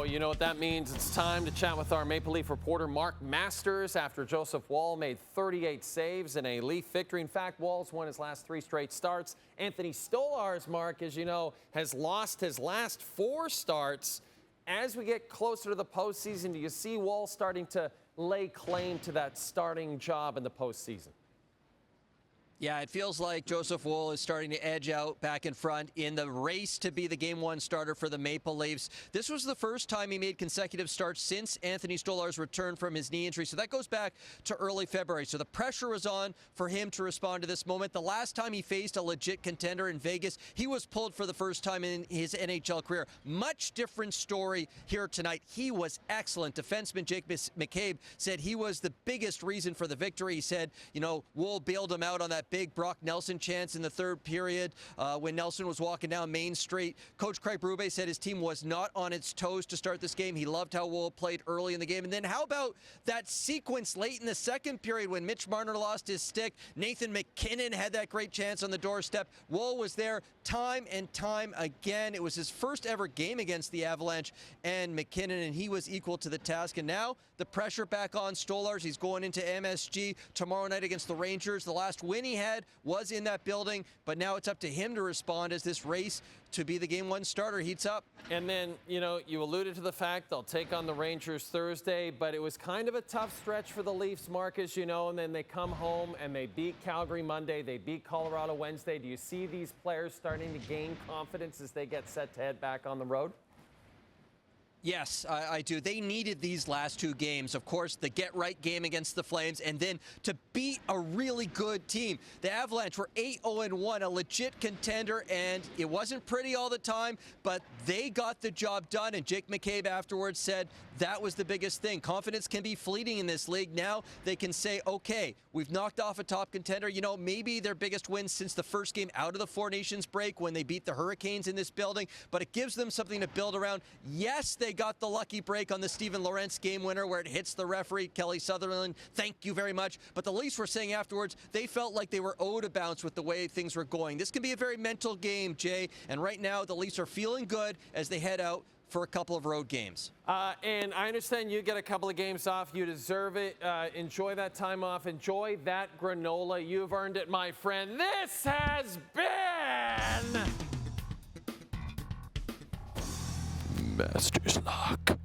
Oh, you know what that means. It's time to chat with our Maple Leaf reporter, Mark Masters, after Joseph Woll made 38 saves in a Leaf victory. In fact, Woll's won his last 3 straight starts. Anthony Stolarz, Mark, as you know, has lost his last 4 starts. As we get closer to the postseason, do you see Woll starting to lay claim to that starting job in the postseason? Yeah, it feels like Joseph Woll is starting to edge out back in front in the race to be the Game 1 starter for the Maple Leafs. This was the first time he made consecutive starts since Anthony Stolarz returned from his knee injury. So that goes back to early February. So the pressure was on for him to respond to this moment. The last time he faced a legit contender in Vegas, he was pulled for the first time in his NHL career. Much different story here tonight. He was excellent. Defenseman Jake McCabe said he was the biggest reason for the victory. He said, you know, Woll bailed him out on that big Brock Nelson chance in the third period when Nelson was walking down Main Street. Coach Craig Berube said his team was not on its toes to start this game. He loved how Woll played early in the game. And then how about that sequence late in the second period when Mitch Marner lost his stick? Nathan MacKinnon had that great chance on the doorstep. Woll was there time and time again. It was his first ever game against the Avalanche and MacKinnon, and he was equal to the task. And now the pressure back on Stolarz. He's going into MSG tomorrow night against the Rangers. The last win he had was in that building, but now it's up to him to respond as this race to be the Game 1 starter heats up. And then, you know, you alluded to the fact they'll take on the Rangers Thursday, but it was kind of a tough stretch for the Leafs, Mark, as you know, and then they come home and they beat Calgary Monday, they beat Colorado Wednesday. Do you see these players starting to gain confidence as they get set to head back on the road? Yes, I do. They needed these last 2 games. Of course, the get-right game against the Flames, and then to beat a really good team. The Avalanche were 8-0-1, a legit contender, and it wasn't pretty all the time, but they got the job done, and Jake McCabe afterwards said that was the biggest thing. Confidence can be fleeting in this league. Now they can say, okay, we've knocked off a top contender. You know, maybe their biggest win since the first game out of the Four Nations break when they beat the Hurricanes in this building, but it gives them something to build around. Yes, they got the lucky break on the Steven Lorentz game winner where it hits the referee, Kelly Sutherland. Thank you very much. But the Leafs were saying afterwards they felt like they were owed a bounce with the way things were going. This can be a very mental game, Jay, and right now the Leafs are feeling good as they head out for a couple of road games. And I understand you get a couple of games off. You deserve it. Enjoy that time off. Enjoy that granola. You've earned it, my friend. This has been Master's Lock.